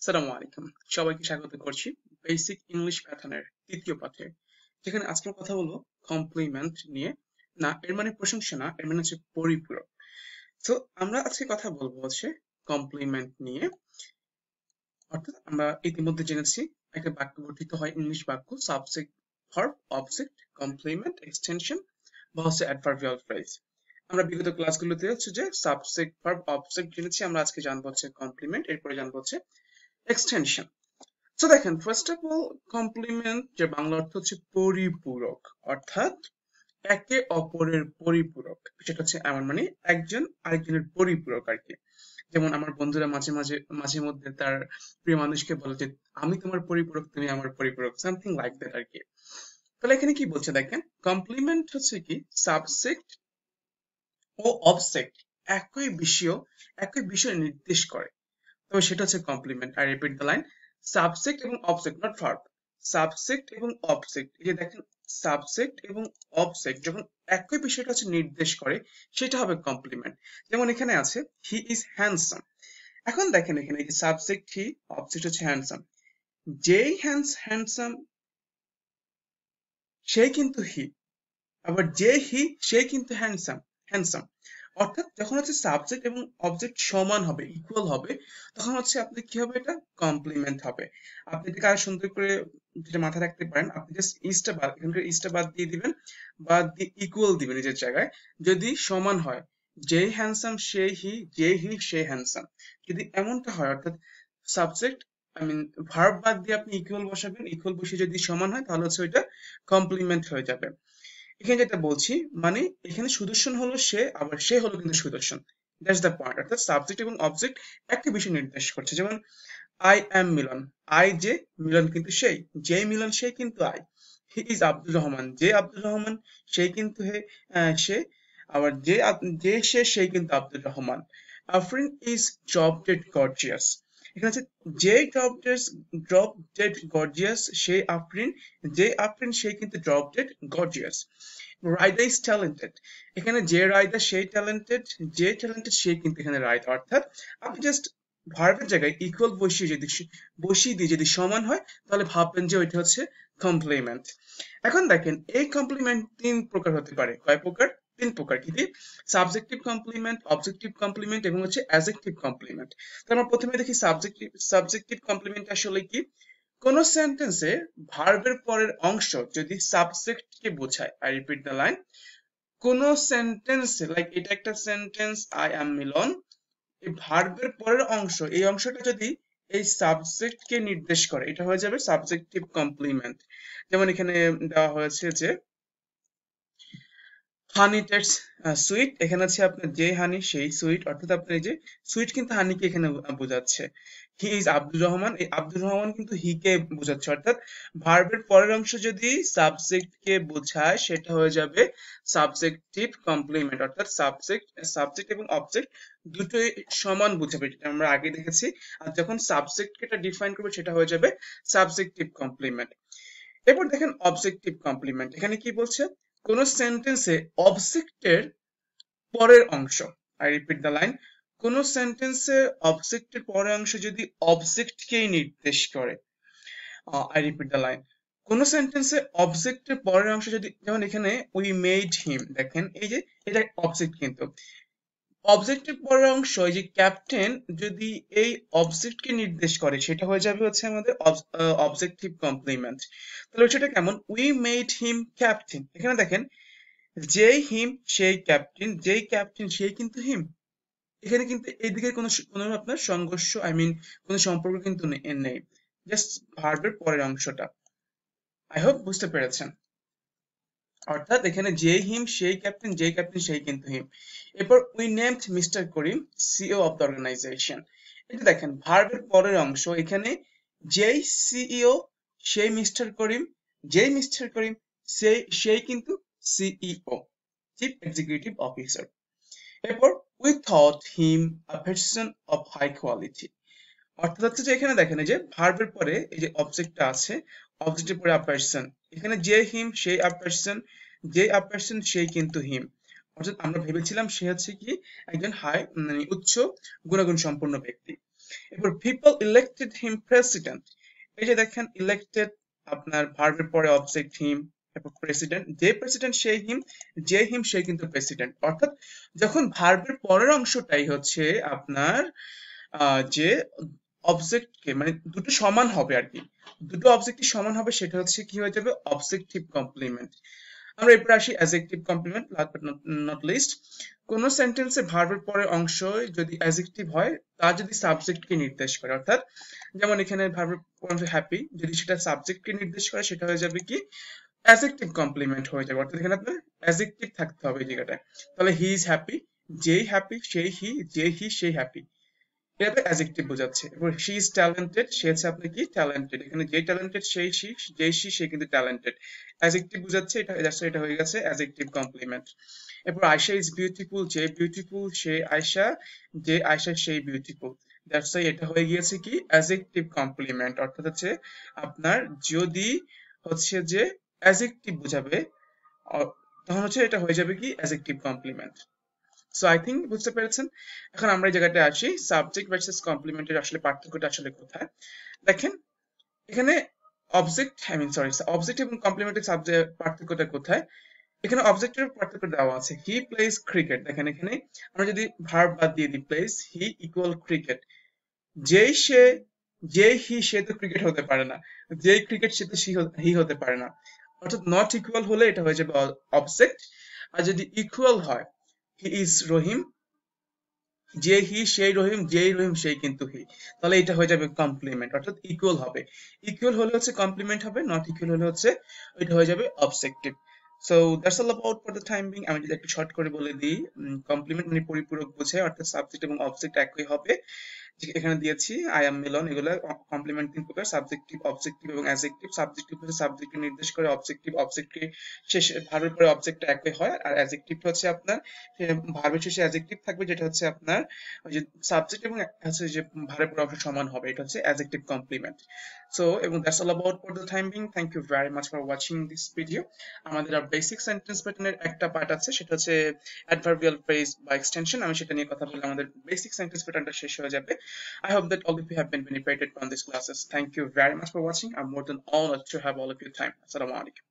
আসসালামু আলাইকুম। সবাইকে স্বাগত করছি বেসিক ইংলিশ প্যাটার্নের তৃতীয় পাঠে, যেখানে আজকে কথা বলবো কমপ্লিমেন্ট নিয়ে। না, এর মানে প্রশংসা না, এর মানে হচ্ছে পরিপূরক। তো আমরা আজকে কথা বলবো হচ্ছে কমপ্লিমেন্ট নিয়ে। অর্থাৎ আমরা ইতিমধ্যে জেনেছি একটা বাক্য গঠিত হয় ইংলিশ বাক্য subject, verb, object, complement, extension বা হচ্ছে অ্যাডভার্বিয়াল ফ্রেজ। আমরা বিগত ক্লাসগুলোতে হচ্ছে যে সাবজেক্ট, ভার্ব, অবজেক্ট জেনেছি, আমরা আজকে জানবো হচ্ছে কমপ্লিমেন্ট, এরপরে জানবো হচ্ছে এক্সটেনশন। তো দেখেন, ফার্স্ট অফ অল কমপ্লিমেন্ট যে বাংলা অর্থ হচ্ছে পরিপূরক, অর্থাৎ একে অপরের পরিপূরক। সেটা হচ্ছে এমন মানে একজন আরেকজনের পরিপূরক আর কি। যেমন আমার বন্ধুরা মাঝে মাঝে মাঝে মধ্যে তার প্রিয় মানুষকে বলে যে আমি তোমার পরিপূরক, তুমি আমার পরিপূরক, সামথিং লাইক দ্যাট আর কি। তাহলে এখানে কি বলছে দেখেন, কমপ্লিমেন্ট হচ্ছে কি সাবজেক্ট ও অবজেক্ট একই বিষয় নির্দেশ করে, তবে সেটা হচ্ছে complement. I repeat the line, subject এবং অবজেক্ট, নট ভার্ব। সাবজেক্ট এবং অবজেক্ট, এই যে দেখেন, সাবজেক্ট এবং অবজেক্ট যখন একই বিষয়টা হচ্ছে নির্দেশ করে, সেটা হবে কমপ্লিমেন্ট। যেমন এখানে আছে হি ইজ হ্যান্ডসাম। এখন দেখেন এখানে এই যে সাবজেক্ট হি, অবজেক্ট হচ্ছে হ্যান্ডসাম। যেই হ্যান্ডসাম সেই কিন্তু হি, আবার যে হি সেই কিন্তু হ্যান্ডসাম হ্যান্ডসাম। অর্থাৎ যখন হচ্ছে সাবজেক্ট এবং অবজেক্ট সমান হবে, ইকুয়াল হবে, তখন হচ্ছে আপনি কি হবে, এটা কমপ্লিমেন্ট হবে। আপনি এটাকে আরো সুন্দর করে যেটা মাথায় রাখতে পারেন, আপনি জাস্ট ইসটা বাদ, এখানকার ইসটা বাদ দিয়ে দিবেন, বাদ দিয়ে ইকুয়াল দিবেন নিজের জায়গায়। যদি সমান হয়, যেই হ্যান্ডসাম সেই হি, যে হি সে হ্যান্ডসাম, যদি এমনটা হয়, অর্থাৎ সাবজেক্ট আই মিন ভার্ব বাদ দিয়ে আপনি ইকুয়াল বসাবেন, ইকুয়াল বসিয়ে যদি সমান হয়, তাহলে হচ্ছে ওইটা কমপ্লিমেন্ট হয়ে যাবে। এখানে যেটা বলছি, মানে এখানে সুদর্শন হলো সে, আবার সে হলো কিন্তু সুদর্শন। That's the point. অর্থাৎ সাবজেক্ট এবং অবজেক্ট একটা বিষয় নির্দেশ করছে। যেমন আই অ্যাম মিলন, আই যে, মিলন কিন্তু সেই, যে মিলন সেই কিন্তু I. He is Abdur Rahman, যে আব্দুর রহমান সেই কিন্তু সে, আবার যে সে সেই কিন্তু Abdur Rahman. Afrin is drop dead gorgeous. এখানে আছে যে ড্রপ ডেড গর্জিয়াস, সেই আফরিন, যে আফরিন সেই কিন্তু drop dead gorgeous. Raida is talented, এখানে যে রাইদা সেই ট্যালেন্টেড, যে ট্যালেন্টেড সেই কিন্তু এখানে রাইদা। অর্থাৎ আপনি জাস্ট ভার্বের জায়গায় ইকুয়াল বসিয়ে দিয়ে যদি সমান হয়, তাহলে ভাববেন যে ওইটা হচ্ছে কমপ্লিমেন্ট। এখন দেখেন, এই কমপ্লিমেন্ট তিন প্রকার হতে পারে। কয় প্রকার? তিন প্রকার। কি? সাবজেক্টিভ কমপ্লিমেন্ট, অবজেক্টিভ কমপ্লিমেন্ট এবং হচ্ছে অ্যাজেক্টিভ কমপ্লিমেন্ট। তো আমরা প্রথমে দেখি সাবজেক্টিভ কমপ্লিমেন্ট আসলে কি। কোন সেন্টেন্সে ভার্বের পরের অংশ যদি সাবজেক্টকে বোঝায়, আই রিপিট দ্য লাইন, কোন সেন্টেন্সে, লাইক এটা একটা সেন্টেন্স আই অ্যাম মিলন, এই ভার্বের পরের অংশ, এই অংশটা যদি এই সাবজেক্টকে নির্দেশ করে, এটা হয়ে যাবে সাবজেক্টিভ কমপ্লিমেন্ট। যেমন এখানে দেওয়া হয়েছে যে হানি টেস্ট সুইট, এখানে আছে আপনার যে হানি সেই সুইট, অর্থাৎ আপনার এই যে সুইট কিন্তু হানিকে এখানে বোঝাচ্ছে। হি ইজ আব্দুর রহমান, এই আব্দুর রহমান কিন্তু হি কে বোঝাচ্ছে। অর্থাৎ ভার্বের পরের অংশ যদি সাবজেক্ট কে বোঝায়, সেটা হয়ে যাবে সাবজেক্টিভ কমপ্লিমেন্ট। অর্থাৎ সাবজেক্ট এবং অবজেক্ট দুটোই সমান বোঝাবে, যেটা আমরা আগে দেখেছি। আর যখন সাবজেক্টকে এটা ডিফাইন করবে, সেটা হয়ে যাবে সাবজেক্টিভ কমপ্লিমেন্ট। এরপর দেখেন অবজেক্টিভ কমপ্লিমেন্ট, এখানে কি বলছে, কোন সেন্টেন্সে অবজেক্টের পরের অংশ, আই রিপিট দ্য লাইন, কোন সেন্টেন্সে অবজেক্টের পরের অংশ যদি অবজেক্টকেই নির্দেশ করে, আই রিপিট দ্য লাইন, কোন সেন্টেন্সে অবজেক্টের পরের অংশ যদি, যেমন এখানে উই মেড হিম, দেখেন এই যে এটা অবজেক্ট, কিন্তু অবজেক্টের পরের অংশ এই যে ক্যাপ্টেন যদি এই অবজেক্টকে নির্দেশ করে, সেটা হয়ে যাবে হচ্ছে আমাদের অবজেক্টিভ কমপ্লিমেন্ট। তাহলে সেটা কেমন, উই মেড হিম ক্যাপ্টেন, এখানে দেখেন যেই হিম সেই ক্যাপ্টেন, যেই ক্যাপ্টেন সেই কিন্তু হিম। এখানে কিন্তু এইদিকে কোনো আপনার সংঘর্ষ, আই মিন কোনো সম্পর্ক কিন্তু নেই, জাস্ট ভার্বের পরের অংশটা। আই হোপ বুঝতে পেরেছেন। অর্থাৎ এখানে যে হিম সেই ক্যাপ্টেন, যে ক্যাপ্টেন সেই কিন্তু হিম। এরপর we named mister Karim CEO of the organization, এটা দেখেন ভার্বের পরের অংশ, এখানে যেই সিইও সেই মিস্টার করিম, যেই মিস্টার করিম সেই কিন্তু সিইও, চিফ এক্সিকিউটিভ অফিসার। এরপর we thought him a person of high quality, অর্থাৎ হচ্ছে যে এখানে দেখেন এই যে ভার্বের পরে এই যে অবজেক্টটা আছে, অবজেক্টের পরে আ পারসন, এখানে যে হিম সেই আ পারসন, যে আ পারসন সেই কিন্তু হিম। অর্থাৎ আমরা ভেবেছিলাম সে হচ্ছে কি একজন হাই মানে উচ্চ গুণাগুণ সম্পন্ন ব্যক্তি। এরপর people elected him president, এই যে দেখেন elected আপনার ভার্বের পরে অবজেক্ট হিম, এরপর প্রেসিডেন্ট, যে প্রেসিডেন্ট সেই হিম, যে হিম সেই কিন্তু প্রেসিডেন্ট। অর্থাৎ যখন ভার্বের পরের অংশটাই হচ্ছে আপনার যে অবজেক্টকে মানে দুটো সমান হবে আর কি, দুটো অবজেক্টই সমান হবে, সেটা হচ্ছে কি হয়ে যাবে অবজেক্টিভ কমপ্লিমেন্ট। আমরা এরপর আসি adjective complement, last but not least. কোন সেন্টেন্সে ভার্বের পরের অংশ যদি অ্যাডজেক্টিভ হয় তা যদি সাবজেক্টকে নির্দেশ করে, অর্থাৎ যেমন এখানে ভার্বের অংশ হ্যাপি, যদি সেটা সাবজেক্টকে নির্দেশ করে সেটা হয়ে যাবে কি অ্যাডজেক্টিভ কমপ্লিমেন্ট হয়ে যাবে। অর্থাৎ এখানে আপনার অ্যাডজেক্টিভ থাকতে হবে এই জায়গাটায়। তাহলে হি ইজ হ্যাপি, যেই হ্যাপি সেই হি, যে হি সেই হ্যাপি, এটা অ্যাডজেক্টিভ বোঝাচ্ছে। এরপর শি ইজ ট্যালেন্টেড, সে হচ্ছে আপনি কি ট্যালেন্টেড, এখানে যে ট্যালেন্টেড সেই সি, যেই সে কিন্তু ট্যালেন্টেড, অ্যাডজেক্টিভ বোঝাচ্ছে, এটা হয়ে গেছে অ্যাডজেক্টিভ কমপ্লিমেন্ট। এরপর আয়শা ইজ বিউটিফুল, যে বিউটিফুল সে আয়শা, যে আয়শা সেই বিউটিফুল, দ্যাটস ওয়াই এটা হয়ে গিয়েছে কি অ্যাডজেক্টিভ কমপ্লিমেন্ট। অর্থাৎ হচ্ছে আপনার যদি হচ্ছে যে অ্যাডজেক্টিভ বোঝাবে তখন হচ্ছে এটা হয়ে যাবে কি adjective complement. So I think বুঝতে পেরেছেন। এখন আমরা এই জায়গাটায় আসি সাবজেক্ট ভার্সেস কমপ্লিমেন্টের আসলে পার্থক্যটা আসলে কোথায়। দেখেন এখানে অবজেক্ট এবং কমপ্লিমেন্টের সাবজেক্ট পার্থক্যটা কোথায়। এখানে অবজেক্টের পার্থক্য দেওয়া আছে, হি প্লেজ ক্রিকেট, দেখেন এখানে আমরা যদি ভার্ব বাদ দিয়ে দিই প্লেজ, হি ইকুয়াল ক্রিকেট, যেই সে, যেই হি সে তো ক্রিকেট হতে পারে না, যেই ক্রিকেট সে তো হি হতে পারে না। অর্থাৎ নট ইকুয়াল হলে এটা হয়ে যাবে অবজেক্ট, আর যদি ইকুয়াল হয় হি ইজ রহিম, যে হি সেই রহিম, যেই রহিম সেই কিন্তু হি, তাহলে এটা হয়ে যাবে কমপ্লিমেন্ট, অর্থাৎ ইকুয়াল হবে। ইকুয়াল হলে হচ্ছে কমপ্লিমেন্ট হবে, নট ইকুয়াল হলে হচ্ছে এটা হয়ে যাবে objective. So that's all about for the time being. আমি যদি একটু শর্ট করে বলে দিই, কমপ্লিমেন্ট মানে পরিপূরক বোঝায়, অর্থাৎ সাবজেক্ট এবং অবজেক্ট একই হবে। এখানে দিয়েছি আই এম মিলন, এগুলো কমপ্লিমেন্ট তিন প্রকার, সাবজেক্টিভ, অবজেক্টিভ এবং অ্যাডজেক্টিভ। সাবজেক্টিভ হচ্ছে সাবজেক্টকে নির্দেশ করে, অবজেক্টিভ অবজেক্টকে শেষে ভার্বের পরে অবজেক্টটা একই হয়, আর অ্যাডজেক্টিভ হচ্ছে আপনার ভার্বের শেষে অ্যাডজেক্টিভ থাকবে, যেটা হচ্ছে আপনার ওই যে সাবজেক্ট এবং হচ্ছে যে ভার্বের পরে অংশ সমান হবে, এটা হচ্ছে অ্যাডজেক্টিভ কমপ্লিমেন্ট। সো এবং that's all about for the time being. Thank you very much for watching this video. আমাদের আর বেসিক সেন্টেন্স প্যাটার্নের একটা পার্ট আছে, সেটা হচ্ছে অ্যাডভার্বিয়াল ফ্রেজ বা এক্সটেনশন। আমি সেটা নিয়ে কথা বললে আমাদের বেসিক সেন্টেন্স প্যাটার্নটা শেষ হয়ে যাবে। I hope that all of you have been benefited from these classes. Thank you very much for watching. I'm more than honored to have all of your time. Assalamu alaikum.